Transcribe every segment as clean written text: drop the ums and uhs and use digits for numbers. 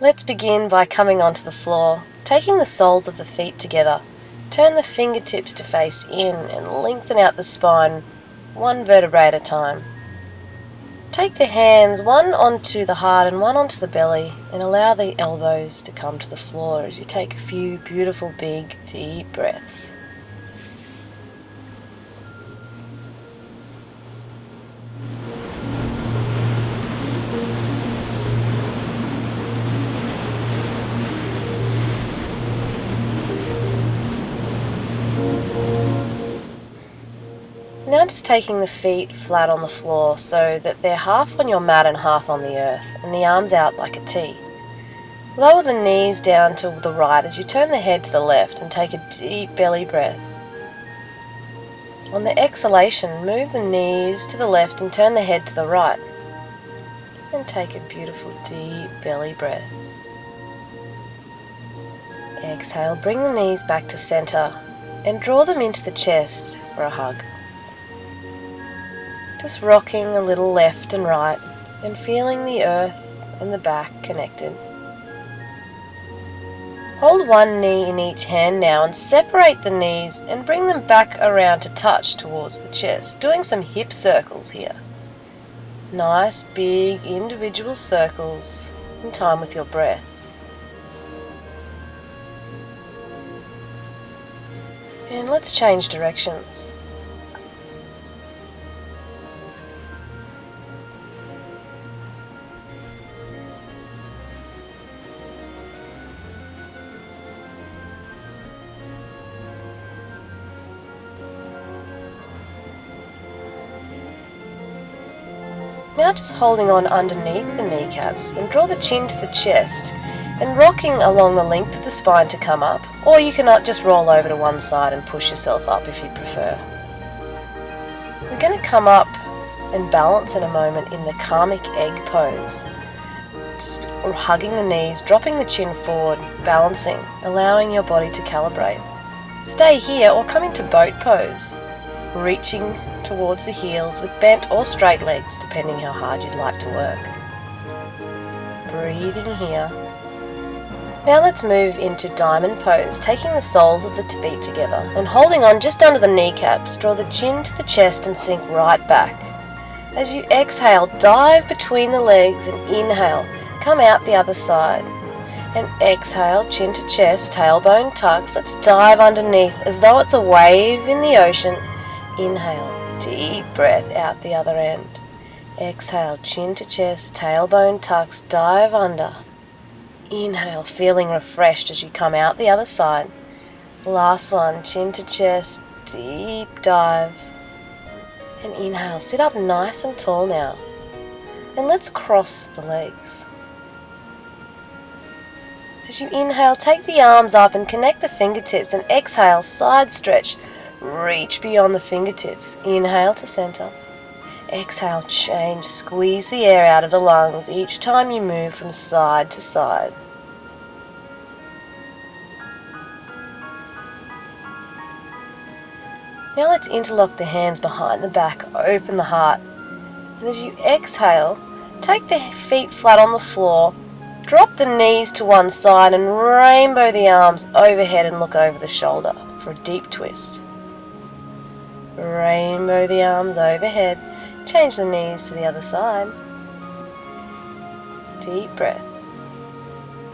Let's begin by coming onto the floor, taking the soles of the feet together. Turn the fingertips to face in and lengthen out the spine, one vertebrae at a time. Take the hands, one onto the heart and one onto the belly, and allow the elbows to come to the floor as you take a few beautiful, big, deep breaths. Now just taking the feet flat on the floor so that they're half on your mat and half on the earth, and the arms out like a T. Lower the knees down to the right as you turn the head to the left and take a deep belly breath. On the exhalation, move the knees to the left and turn the head to the right. And take a beautiful deep belly breath. Exhale, bring the knees back to center and draw them into the chest for a hug. Just rocking a little left and right and feeling the earth and the back connected. Hold one knee in each hand now and separate the knees and bring them back around to touch towards the chest, doing some hip circles here. Nice big individual circles in time with your breath. And let's change directions. Now just holding on underneath the kneecaps and draw the chin to the chest and rocking along the length of the spine to come up, or you can just roll over to one side and push yourself up if you prefer. We're going to come up and balance in a moment in the karmic egg pose. Just hugging the knees, dropping the chin forward, balancing, allowing your body to calibrate. Stay here or come into boat pose, reaching towards the heels with bent or straight legs, depending how hard you'd like to work. Breathing here. Now let's move into diamond pose, taking the soles of the feet together and holding on just under the kneecaps. Draw the chin to the chest and sink right back. As you exhale, dive between the legs and inhale, come out the other side. And exhale, chin to chest, tailbone tucks. Let's dive underneath as though it's a wave in the ocean. Inhale, deep breath out the other end. Exhale, chin to chest, tailbone tucks, dive under. Inhale, feeling refreshed as you come out the other side. Last one, chin to chest, deep dive. And inhale, sit up nice and tall now. And let's cross the legs. As you inhale, take the arms up and connect the fingertips, and exhale, side stretch. Reach beyond the fingertips. Inhale to center. Exhale, change. Squeeze the air out of the lungs each time you move from side to side. Now let's interlock the hands behind the back, open the heart. And as you exhale, take the feet flat on the floor, drop the knees to one side and rainbow the arms overhead and look over the shoulder for a deep twist. Rainbow the arms overhead. Change the knees to the other side. Deep breath.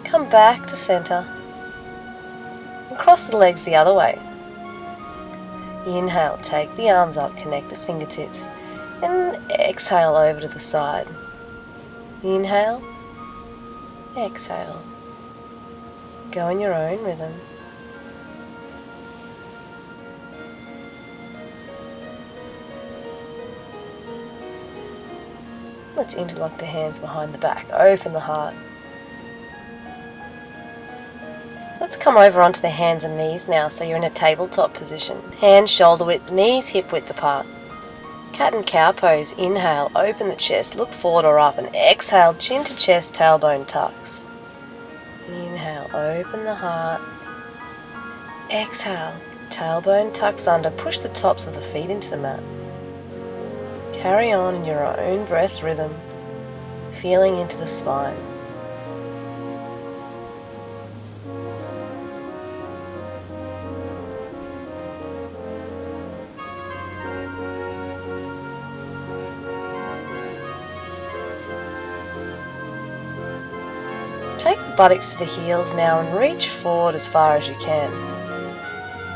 Come back to center. And cross the legs the other way. Inhale, take the arms up, connect the fingertips. And exhale over to the side. Inhale. Exhale. Go in your own rhythm. Let's interlock the hands behind the back, open the heart. Let's come over onto the hands and knees now, so you're in a tabletop position. Hands shoulder width, knees hip width apart. Cat and cow pose, inhale, open the chest, look forward or up, and exhale, chin to chest, tailbone tucks. Inhale, open the heart. Exhale, tailbone tucks under, push the tops of the feet into the mat. Carry on in your own breath rhythm, feeling into the spine. Take the buttocks to the heels now and reach forward as far as you can.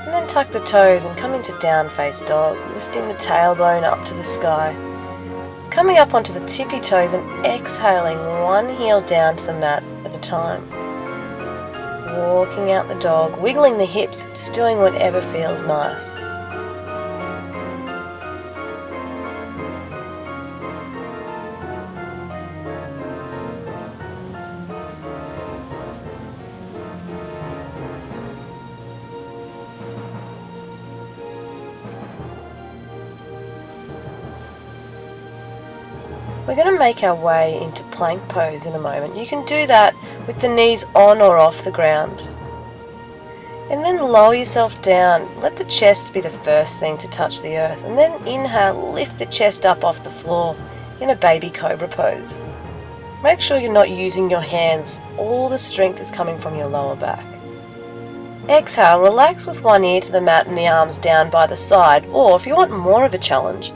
And then tuck the toes and come into down face dog, lifting the tailbone up to the sky. Coming up onto the tippy toes and exhaling one heel down to the mat at a time. Walking out the dog, wiggling the hips, just doing whatever feels nice. We're going to make our way into plank pose in a moment. You can do that with the knees on or off the ground. And then lower yourself down. Let the chest be the first thing to touch the earth. And then inhale, lift the chest up off the floor in a baby cobra pose. Make sure you're not using your hands. All the strength is coming from your lower back. Exhale, relax with one ear to the mat and the arms down by the side. Or if you want more of a challenge,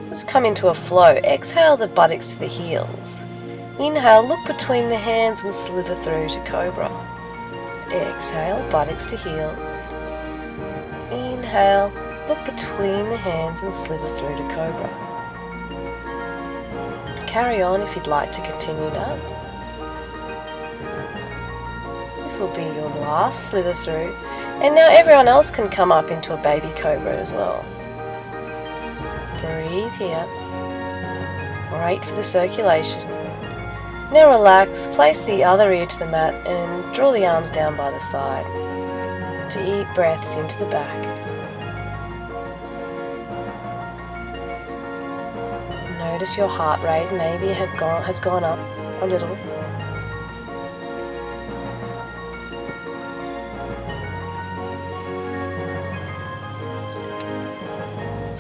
let's come into a flow. Exhale the buttocks to the heels. Inhale, look between the hands and slither through to cobra. Exhale, buttocks to heels. Inhale, look between the hands and slither through to cobra. Carry on if you'd like to continue that. This will be your last slither through. And now everyone else can come up into a baby cobra as well. Breathe here. Great for the circulation. Now relax, place the other ear to the mat and draw the arms down by the side. Deep breaths into the back. Notice your heart rate maybe has gone up a little.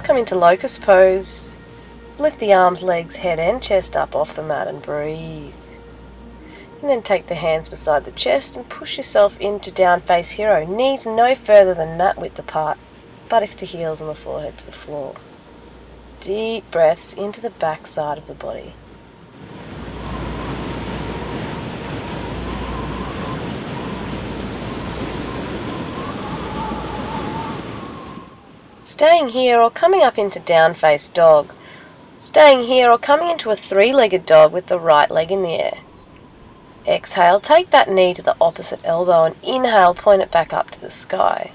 Come into locust pose. Lift the arms, legs, head and chest up off the mat and breathe. And then take the hands beside the chest and push yourself into down face hero. Knees no further than mat width apart. Buttocks to heels and the forehead to the floor. Deep breaths into the back side of the body. Staying here or coming up into down face dog. Staying here or coming into a three-legged dog with the right leg in the air. Exhale, take that knee to the opposite elbow and inhale, point it back up to the sky.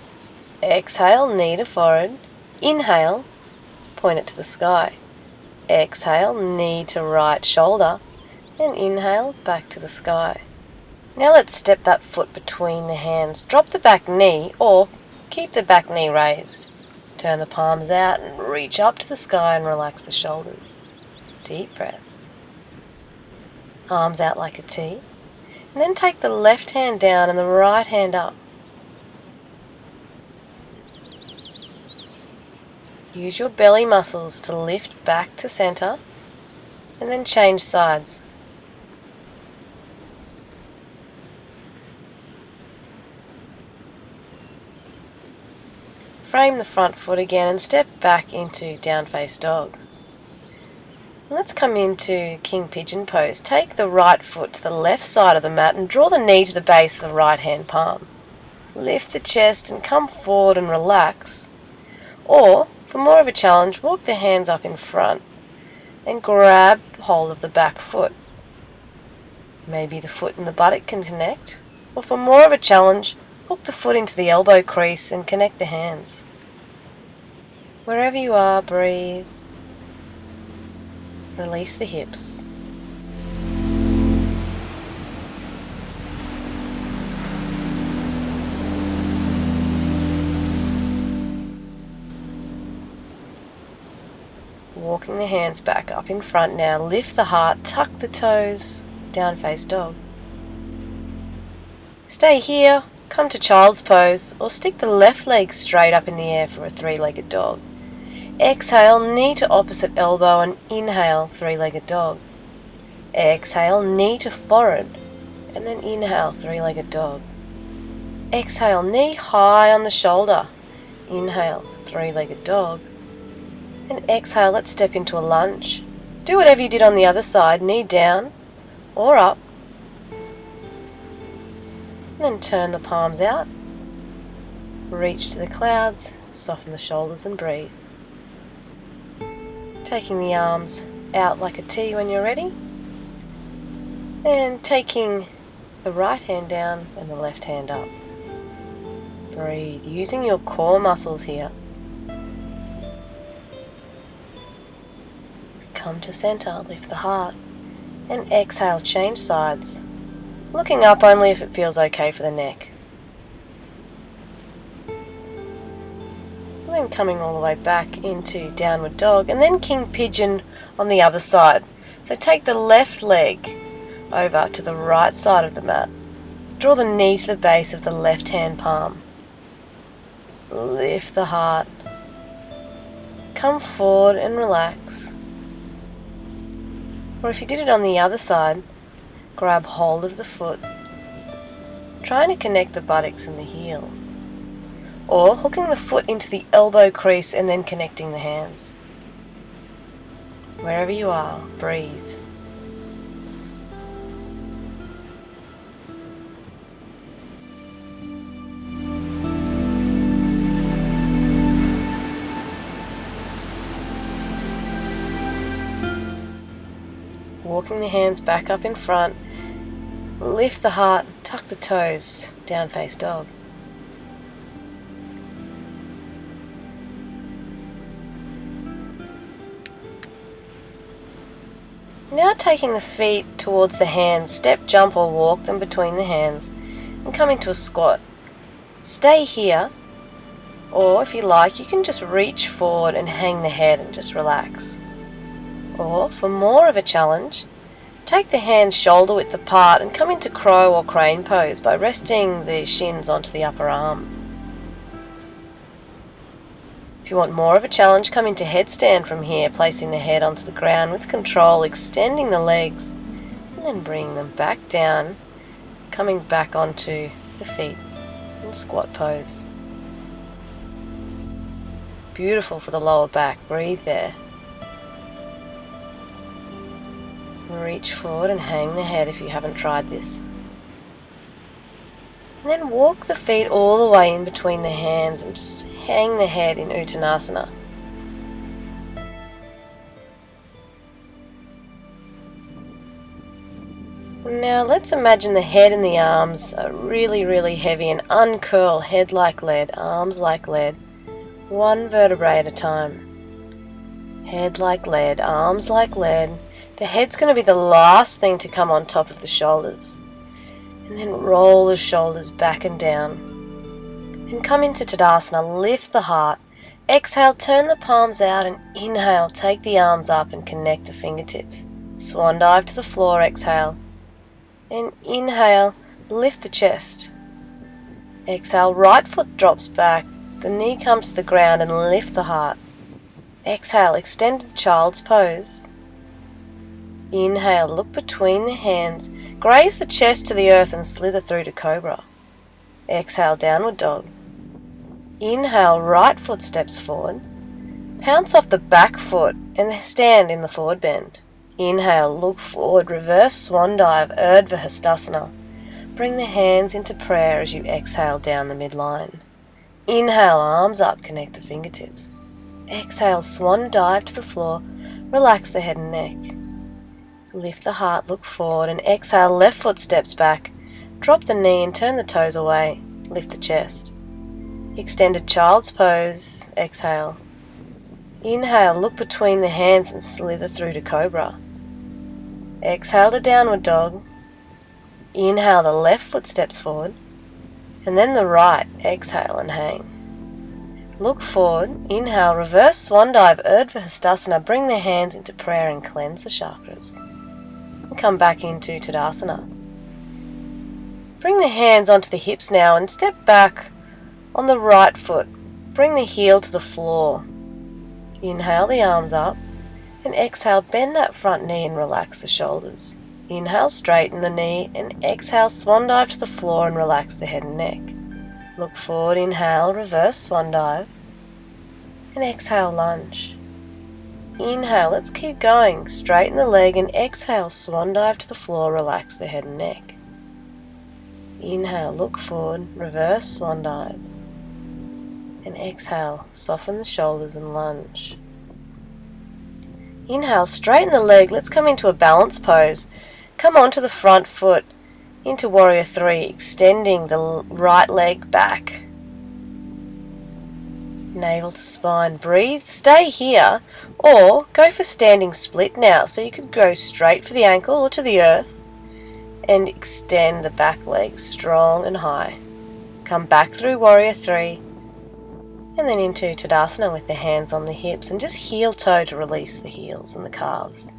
Exhale, knee to forehead. Inhale, point it to the sky. Exhale, knee to right shoulder. And inhale, back to the sky. Now let's step that foot between the hands. Drop the back knee or keep the back knee raised. Turn the palms out and reach up to the sky and relax the shoulders. Deep breaths. Arms out like a T. And then take the left hand down and the right hand up. Use your belly muscles to lift back to center and then change sides. Frame the front foot again and step back into down face dog. Let's come into king pigeon pose. Take the right foot to the left side of the mat and draw the knee to the base of the right hand palm. Lift the chest and come forward and relax. Or, for more of a challenge, walk the hands up in front and grab hold of the back foot. Maybe the foot and the buttock can connect. Or for more of a challenge, hook the foot into the elbow crease and connect the hands. Wherever you are, breathe. Release the hips. Walking the hands back up in front now. Lift the heart, tuck the toes, down face dog. Stay here, come to child's pose, or stick the left leg straight up in the air for a three-legged dog. Exhale, knee to opposite elbow and inhale, three-legged dog. Exhale, knee to forehead and then inhale, three-legged dog. Exhale, knee high on the shoulder. Inhale, three-legged dog. And exhale, let's step into a lunge. Do whatever you did on the other side, knee down or up. then turn the palms out. Reach to the clouds, soften the shoulders and breathe. Taking the arms out like a T when you're ready. And taking the right hand down and the left hand up. Breathe, using your core muscles here. Come to center, lift the heart. And exhale, change sides. Looking up only if it feels okay for the neck. And then coming all the way back into downward dog and then king pigeon on the other side. So take the left leg over to the right side of the mat. Draw the knee to the base of the left hand palm. Lift the heart. Come forward and relax. Or if you did it on the other side, grab hold of the foot, trying to connect the buttocks and the heel. Or hooking the foot into the elbow crease and then connecting the hands. Wherever you are, breathe. Walking the hands back up in front, lift the heart, tuck the toes, down face dog. Now taking the feet towards the hands, step, jump or walk them between the hands and come into a squat. Stay here, or if you like, you can just reach forward and hang the head and just relax. Or, for more of a challenge, take the hands shoulder width apart and come into crow or crane pose by resting the shins onto the upper arms. If you want more of a challenge, come into headstand from here, placing the head onto the ground with control, extending the legs, and then bringing them back down, coming back onto the feet in squat pose. Beautiful for the lower back, breathe there. Reach forward and hang the head if you haven't tried this. And then walk the feet all the way in between the hands and just hang the head in Uttanasana. Now let's imagine the head and the arms are really, really heavy and uncurl, head like lead, arms like lead, one vertebrae at a time. Head like lead, arms like lead. The head's going to be the last thing to come on top of the shoulders. And then roll the shoulders back and down. And come into Tadasana, lift the heart. Exhale, turn the palms out and inhale, take the arms up and connect the fingertips. Swan dive to the floor, exhale. And inhale, lift the chest. Exhale, right foot drops back, the knee comes to the ground and lift the heart. Exhale, extended child's pose. Inhale, look between the hands, graze the chest to the earth and slither through to cobra. Exhale, downward dog. Inhale, right foot steps forward. Pounce off the back foot and stand in the forward bend. Inhale, look forward, reverse swan dive, Urdhva Hastasana. Bring the hands into prayer as you exhale down the midline. Inhale, arms up, connect the fingertips. Exhale, swan dive to the floor, relax the head and neck. Lift the heart, look forward and exhale, left foot steps back. Drop the knee and turn the toes away. Lift the chest. Extended child's pose, exhale. Inhale, look between the hands and slither through to cobra. Exhale to downward dog. Inhale, the left foot steps forward. And then the right, exhale and hang. Look forward, inhale, reverse swan dive, Urdhva Hastasana. Bring the hands into prayer and cleanse the chakras. And come back into Tadasana. Bring the hands onto the hips now and step back on the right foot. Bring the heel to the floor. Inhale the arms up and exhale, bend that front knee and relax the shoulders. Inhale, straighten the knee and exhale, swan dive to the floor and relax the head and neck. Look forward, inhale, reverse swan dive and exhale, lunge. Inhale, let's keep going. Straighten the leg and exhale, swan dive to the floor, relax the head and neck. Inhale, look forward, reverse swan dive. And exhale, soften the shoulders and lunge. Inhale, straighten the leg. Let's come into a balance pose. Come onto the front foot into warrior three, extending the right leg back. Navel to spine. Breathe. Stay here or go for standing split now. So you could go straight for the ankle or to the earth and extend the back leg strong and high. Come back through warrior three and then into Tadasana with the hands on the hips and just heel toe to release the heels and the calves.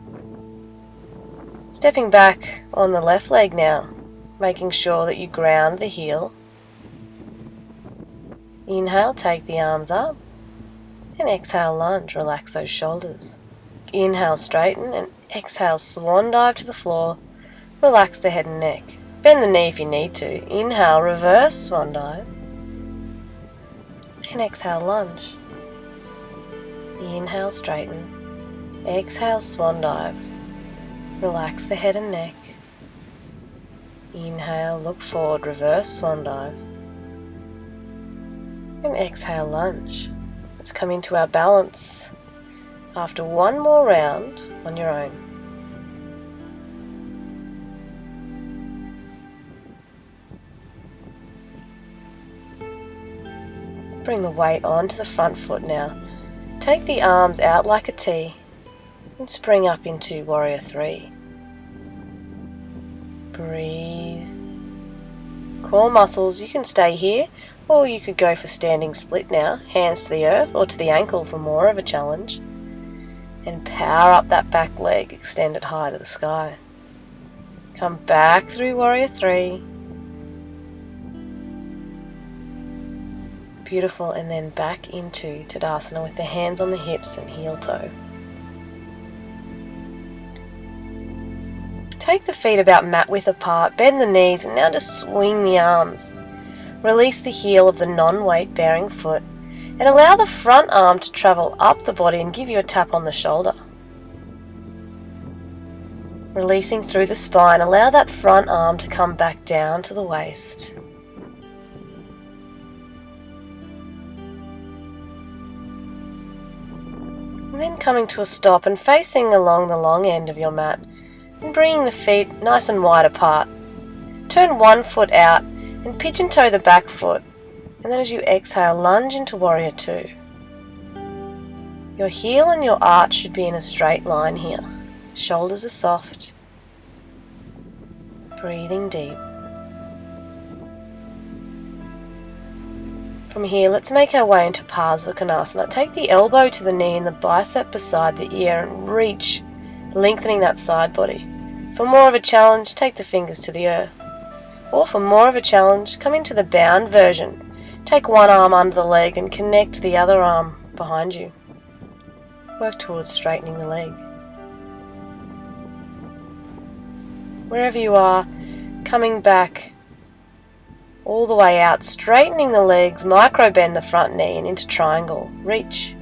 Stepping back on the left leg now, making sure that you ground the heel. Inhale, take the arms up, and exhale, lunge, relax those shoulders. Inhale, straighten, and exhale, swan dive to the floor, relax the head and neck. Bend the knee if you need to. Inhale, reverse swan dive, and exhale, lunge. Inhale, straighten, exhale, swan dive, relax the head and neck. Inhale, look forward, reverse swan dive. And exhale, lunge. Let's come into our balance after one more round on your own. Bring the weight onto the front foot now. Take the arms out like a T and spring up into warrior three. Breathe. Core muscles, you can stay here or you could go for standing split now, hands to the earth or to the ankle for more of a challenge. And power up that back leg, extend it high to the sky. Come back through warrior three. Beautiful, and then back into Tadasana with the hands on the hips and heel toe. Take the feet about mat width apart, bend the knees, and now just swing the arms. Release the heel of the non-weight bearing foot and allow the front arm to travel up the body and give you a tap on the shoulder. Releasing through the spine, allow that front arm to come back down to the waist. And then coming to a stop and facing along the long end of your mat and bringing the feet nice and wide apart. Turn one foot out and pigeon toe the back foot, and then as you exhale, lunge into warrior two. Your heel and your arch should be in a straight line here. Shoulders are soft. Breathing deep. From here, let's make our way into Parsvakonasana. Take the elbow to the knee and the bicep beside the ear and reach, lengthening that side body. For more of a challenge, take the fingers to the earth. Or for more of a challenge, come into the bound version. Take one arm under the leg and connect the other arm behind you. Work towards straightening the leg. Wherever you are, coming back all the way out, straightening the legs, micro bend the front knee and into triangle. Reach.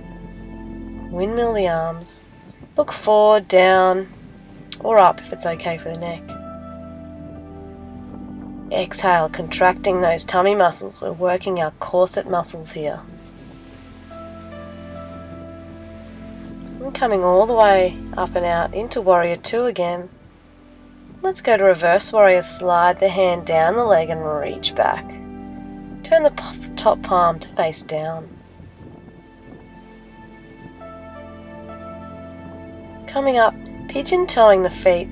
Windmill the arms. Look forward, down, or up if it's okay for the neck. Exhale, contracting those tummy muscles. We're working our corset muscles here. And coming all the way up and out into warrior two again. Let's go to reverse warrior. Slide the hand down the leg and reach back. Turn the top palm to face down. Coming up, pigeon toeing the feet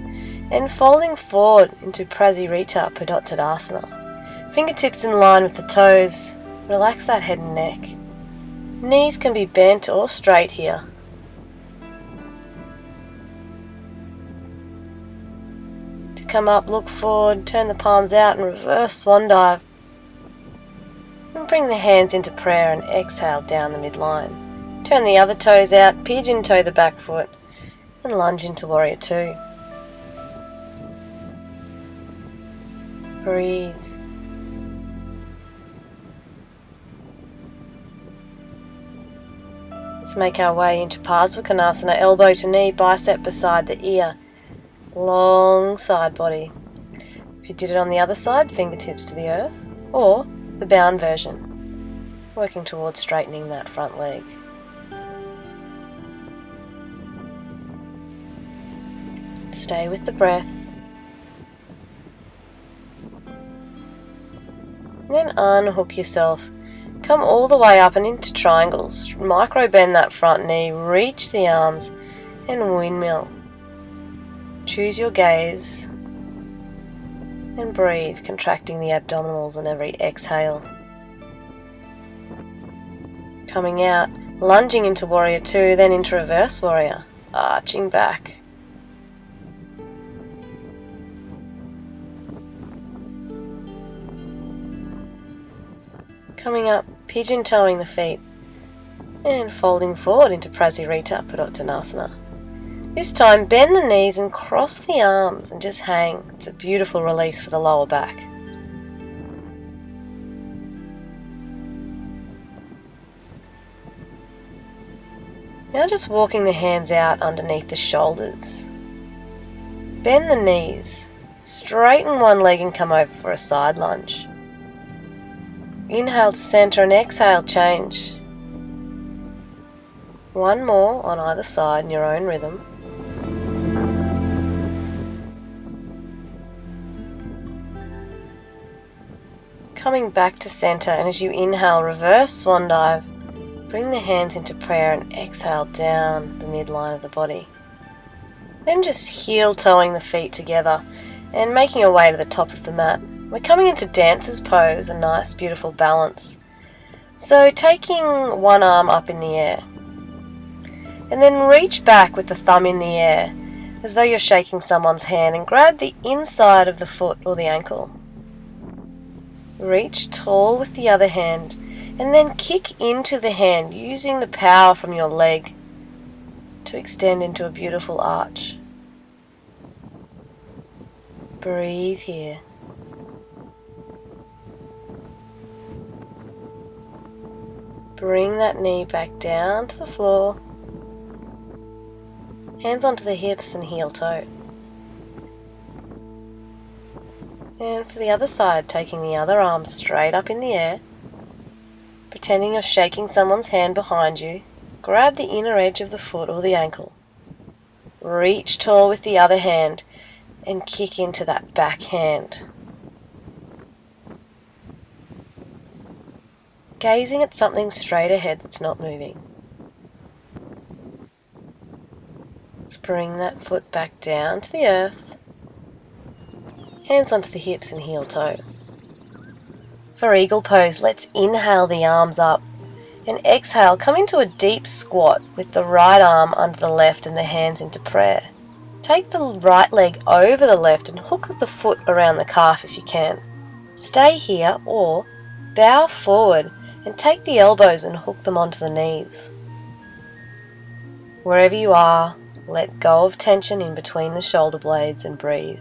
and folding forward into Prasarita Padottanasana. Fingertips in line with the toes. Relax that head and neck. Knees can be bent or straight here. To come up, look forward, turn the palms out and reverse swan dive. And bring the hands into prayer and exhale down the midline. Turn the other toes out, pigeon toe the back foot and lunge into warrior two. Breathe. Let's make our way into Parsvakonasana, elbow to knee, bicep beside the ear, long side body. If you did it on the other side, fingertips to the earth, or the bound version, working towards straightening that front leg. Stay with the breath. And then unhook yourself. Come all the way up and into triangles. Micro bend that front knee, reach the arms, and windmill. Choose your gaze and breathe, contracting the abdominals on every exhale. Coming out, lunging into warrior two, then into reverse warrior, arching back. Coming up, pigeon toeing the feet, and folding forward into Prasarita Padottanasana. This time, bend the knees and cross the arms and just hang. It's a beautiful release for the lower back. Now just walking the hands out underneath the shoulders. Bend the knees, straighten one leg and come over for a side lunge. Inhale to center and exhale, change. One more on either side in your own rhythm. Coming back to center, and as you inhale, reverse swan dive. Bring the hands into prayer and exhale down the midline of the body. Then just heel toeing the feet together and making your way to the top of the mat. We're coming into dancer's pose, a nice beautiful balance. So taking one arm up in the air and then reach back with the thumb in the air as though you're shaking someone's hand and grab the inside of the foot or the ankle. Reach tall with the other hand and then kick into the hand using the power from your leg to extend into a beautiful arch. Breathe here. Bring that knee back down to the floor. Hands onto the hips and heel toe. And for the other side, taking the other arm straight up in the air. Pretending you're shaking someone's hand behind you. Grab the inner edge of the foot or the ankle. Reach tall with the other hand and kick into that back hand. Gazing at something straight ahead that's not moving. Just bring that foot back down to the earth. Hands onto the hips and heel toe. For eagle pose, let's inhale the arms up and exhale, come into a deep squat with the right arm under the left and the hands into prayer. Take the right leg over the left and hook the foot around the calf if you can. Stay here or bow forward and take the elbows and hook them onto the knees. Wherever you are, let go of tension in between the shoulder blades and breathe.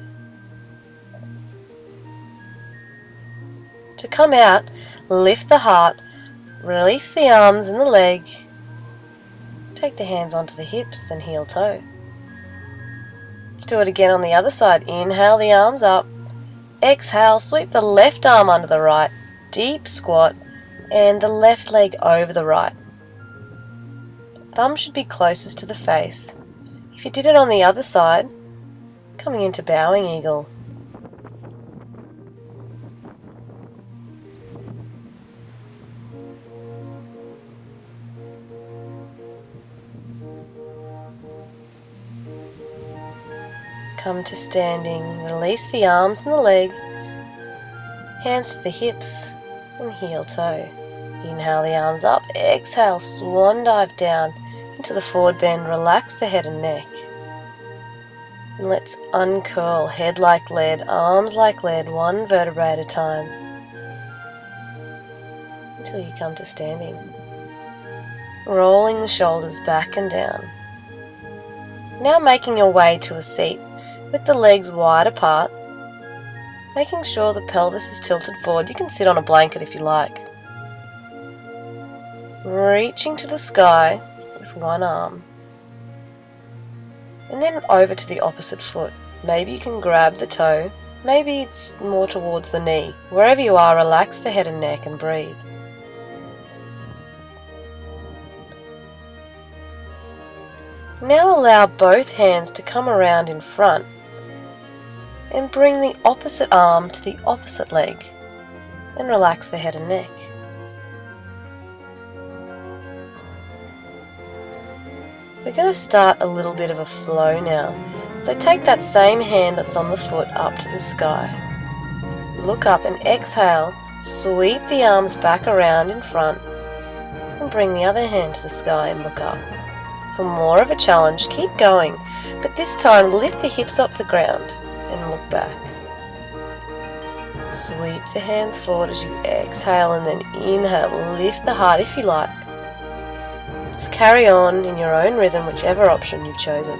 To come out, lift the heart, release the arms and the leg. Take the hands onto the hips and heel toe. Let's do it again on the other side. Inhale the arms up. Exhale, sweep the left arm under the right. Deep squat and the left leg over the right. Thumb should be closest to the face. If you did it on the other side, coming into bowing eagle. Come to standing, release the arms and the leg, hands to the hips and heel toe. Inhale the arms up, exhale, swan dive down into the forward bend, relax the head and neck. And let's uncurl, head like lead, arms like lead, one vertebrae at a time, until you come to standing. Rolling the shoulders back and down. Now making your way to a seat with the legs wide apart, making sure the pelvis is tilted forward. You can sit on a blanket if you like. Reaching to the sky with one arm. And then over to the opposite foot. Maybe you can grab the toe Maybe it's more towards the knee. Wherever you are, relax the head and neck and breathe. Now allow both hands to come around in front and bring the opposite arm to the opposite leg and relax the head and neck. We're going to start a little bit of a flow now. So take that same hand that's on the foot up to the sky. Look up and exhale, sweep the arms back around in front and bring the other hand to the sky and look up. For more of a challenge, keep going, but this time lift the hips off the ground and look back. Sweep the hands forward as you exhale and then inhale, lift the heart if you like. Just carry on in your own rhythm, whichever option you've chosen.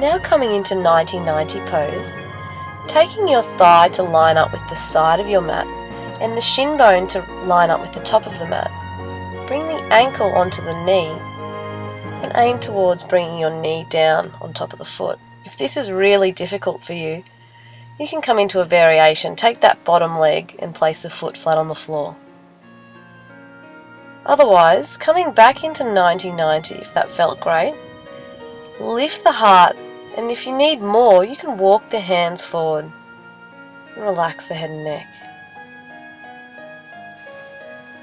Now coming into 90-90 pose, taking your thigh to line up with the side of your mat and the shin bone to line up with the top of the mat. Bring the ankle onto the knee and aim towards bringing your knee down on top of the foot. If this is really difficult for you, you can come into a variation. Take that bottom leg and place the foot flat on the floor. Otherwise, coming back into 90-90, if that felt great, lift the heart. And if you need more, you can walk the hands forward and relax the head and neck.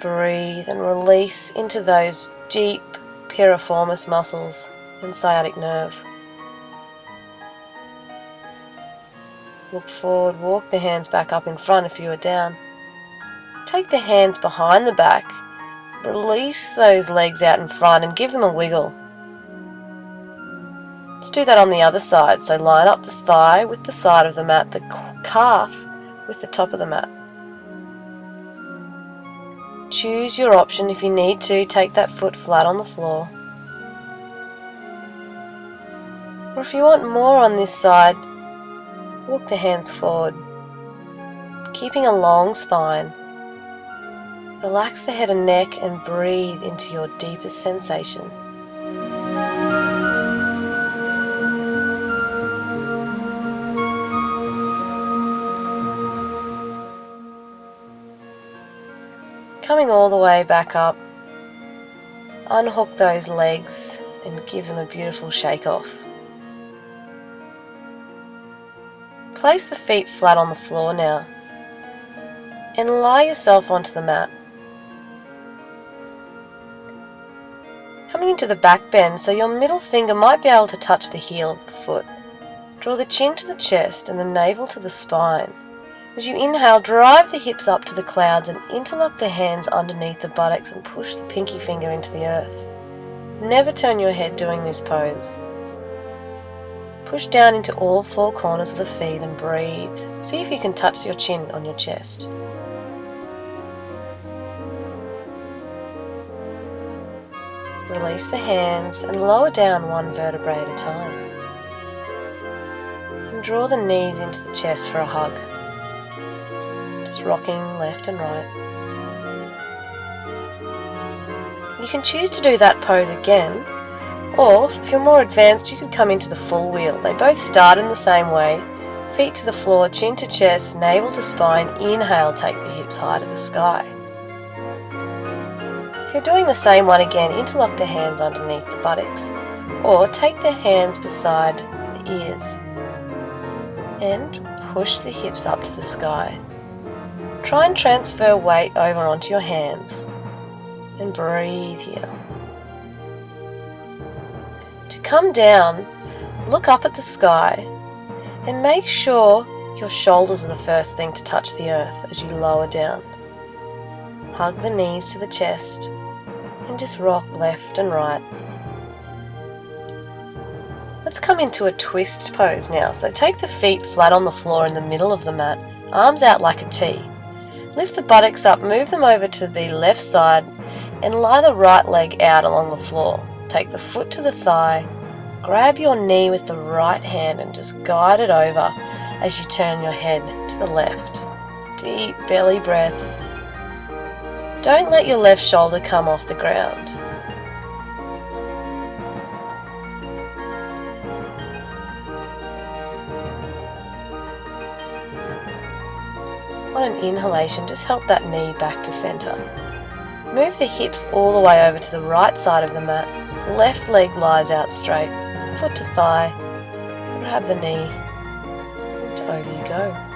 Breathe and release into those deep piriformis muscles and sciatic nerve. Look forward, walk the hands back up in front if you are down. Take the hands behind the back, release those legs out in front and give them a wiggle. Let's do that on the other side. So line up the thigh with the side of the mat, the calf with the top of the mat. Choose your option. If you need to, take that foot flat on the floor. Or if you want more on this side, walk the hands forward, keeping a long spine. Relax the head and neck and breathe into your deepest sensation. Coming all the way back up, unhook those legs and give them a beautiful shake off. Place the feet flat on the floor now and lie yourself onto the mat. Coming into the back bend, so your middle finger might be able to touch the heel of the foot. Draw the chin to the chest and the navel to the spine. As you inhale, drive the hips up to the clouds and interlock the hands underneath the buttocks and push the pinky finger into the earth. Never turn your head doing this pose. Push down into all four corners of the feet and breathe. See if you can touch your chin on your chest. Release the hands and lower down one vertebrae at a time. And draw the knees into the chest for a hug. Just rocking left and right. You can choose to do that pose again, or if you're more advanced, you could come into the full wheel. They both start in the same way. Feet to the floor, chin to chest, navel to spine. Inhale, take the hips high to the sky. If you're doing the same one again, interlock the hands underneath the buttocks, or take the hands beside the ears and push the hips up to the sky. Try and transfer weight over onto your hands and breathe here. To come down, look up at the sky and make sure your shoulders are the first thing to touch the earth as you lower down. Hug the knees to the chest and just rock left and right. Let's come into a twist pose now. So take the feet flat on the floor in the middle of the mat, arms out like a T. Lift the buttocks up, move them over to the left side and lie the right leg out along the floor. Take the foot to the thigh, grab your knee with the right hand and just guide it over as you turn your head to the left. Deep belly breaths. Don't let your left shoulder come off the ground. On an inhalation, just help that knee back to centre. Move the hips all the way over to the right side of the mat. Left leg lies out straight. Foot to thigh. Grab the knee. And over you go.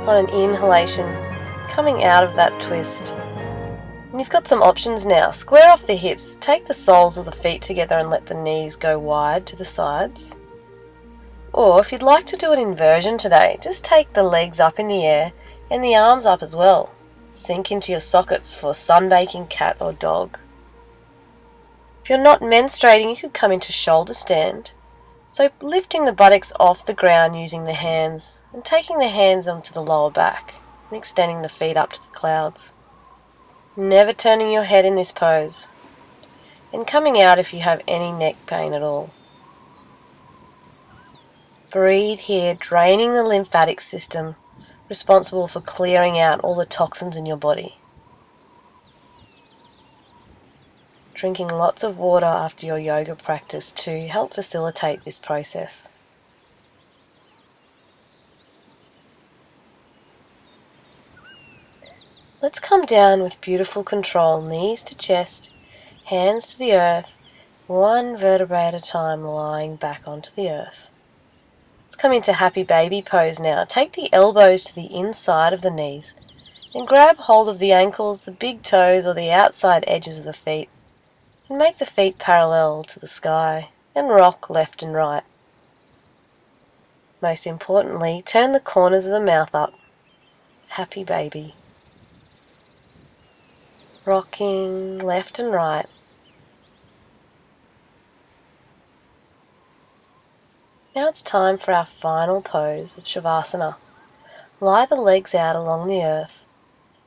On an inhalation, coming out of that twist. And you've got some options now. Square off the hips, take the soles of the feet together and let the knees go wide to the sides. Or if you'd like to do an inversion today, just take the legs up in the air and the arms up as well. Sink into your sockets for sunbaking cat or dog. If you're not menstruating, you could come into shoulder stand. So lifting the buttocks off the ground using the hands and taking the hands onto the lower back and extending the feet up to the clouds. Never turning your head in this pose. And coming out if you have any neck pain at all. Breathe here, draining the lymphatic system, responsible for clearing out all the toxins in your body. Drinking lots of water after your yoga practice to help facilitate this process. Let's come down with beautiful control, knees to chest, hands to the earth, one vertebrae at a time lying back onto the earth. Let's come into happy baby pose now. Take the elbows to the inside of the knees and grab hold of the ankles, the big toes or the outside edges of the feet. And make the feet parallel to the sky and rock left and right. Most importantly, turn the corners of the mouth up. Happy baby. Rocking left and right. Now it's time for our final pose of Shavasana. Lie the legs out along the earth.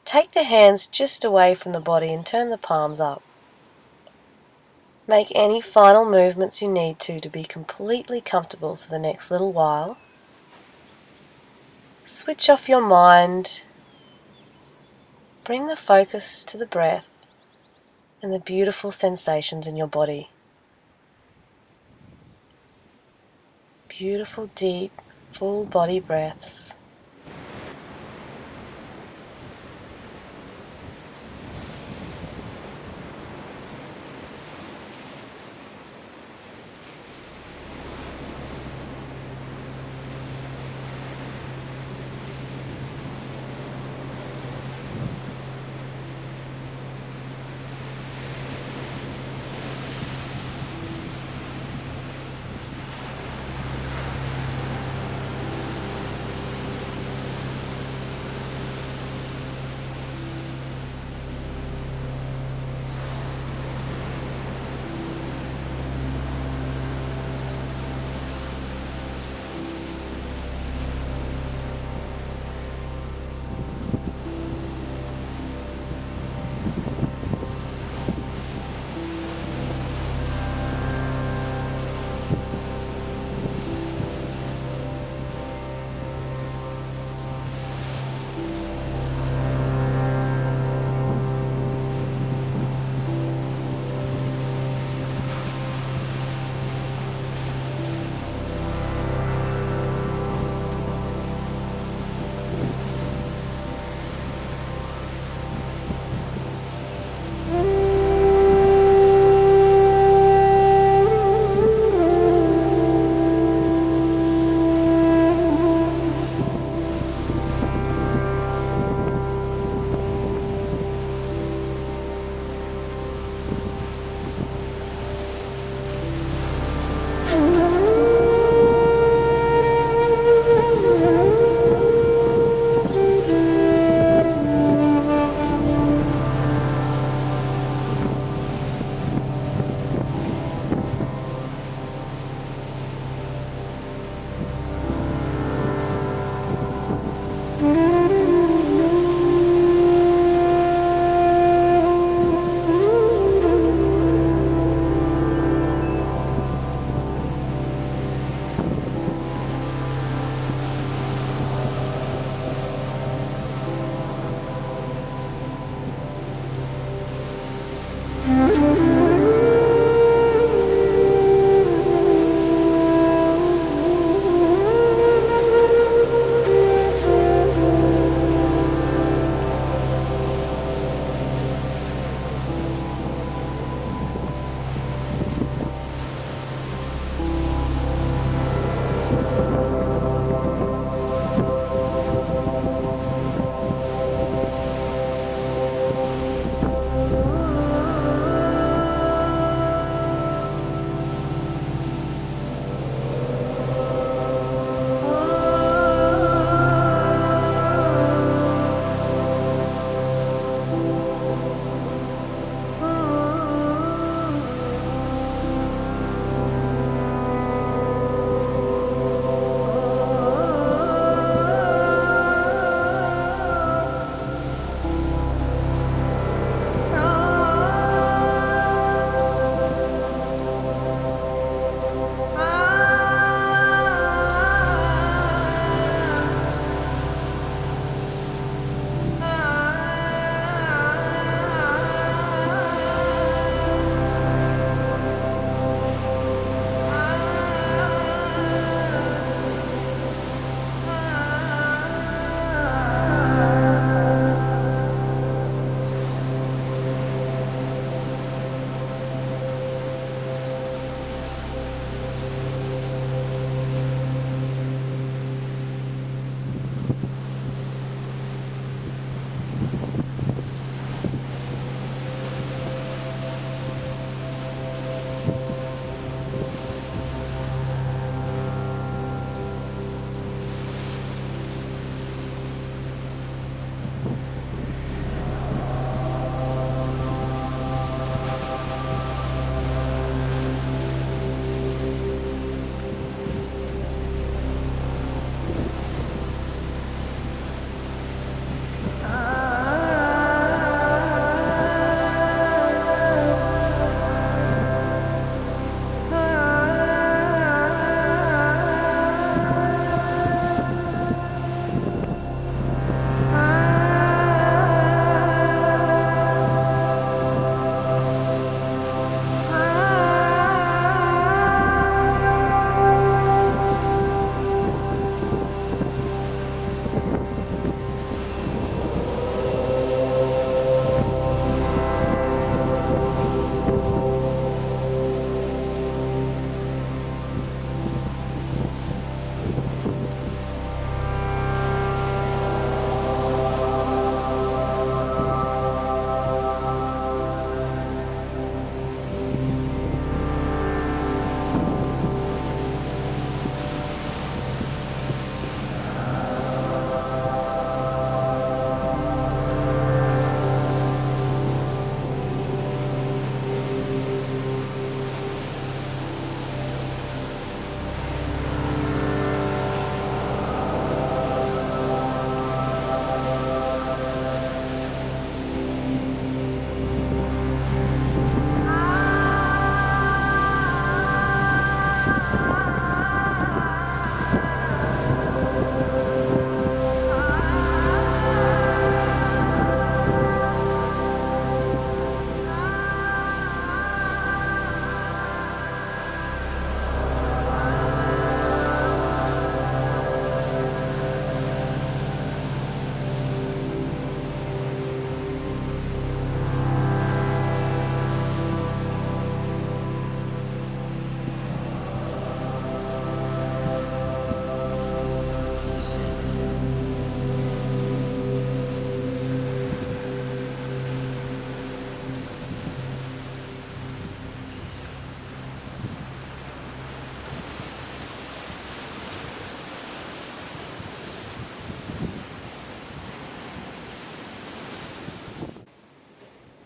Take the hands just away from the body and turn the palms up. Make any final movements you need to be completely comfortable for the next little while. Switch off your mind. Bring the focus to the breath and the beautiful sensations in your body. Beautiful, deep, full body breaths.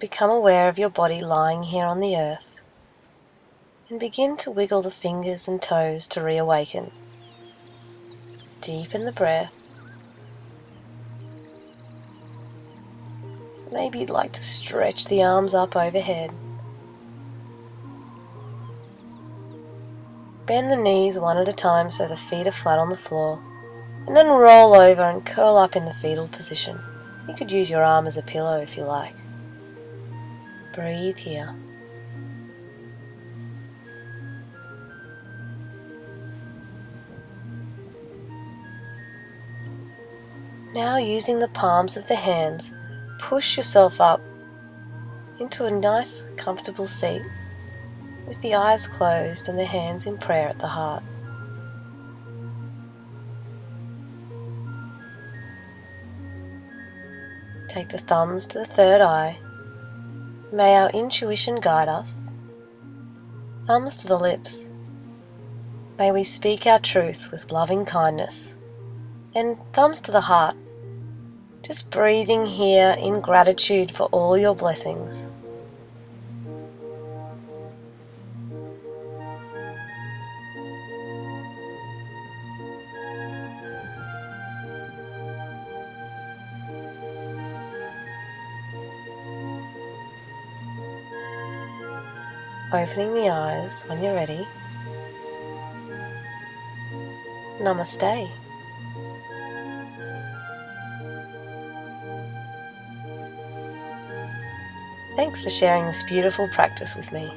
become aware of your body lying here on the earth and begin to wiggle the fingers and toes to reawaken. Deepen the breath. So maybe you'd like to stretch the arms up overhead. Bend the knees one at a time so the feet are flat on the floor, and then roll over and curl up in the fetal position. You could use your arm as a pillow if you like. Breathe here. Now, using the palms of the hands, push yourself up into a nice, comfortable seat with the eyes closed and the hands in prayer at the heart. Take the thumbs to the third eye. May our intuition guide us. Thumbs to the lips. May we speak our truth with loving kindness. And thumbs to the heart. Just breathing here in gratitude for all your blessings. Opening the eyes when you're ready. Namaste. Thanks for sharing this beautiful practice with me.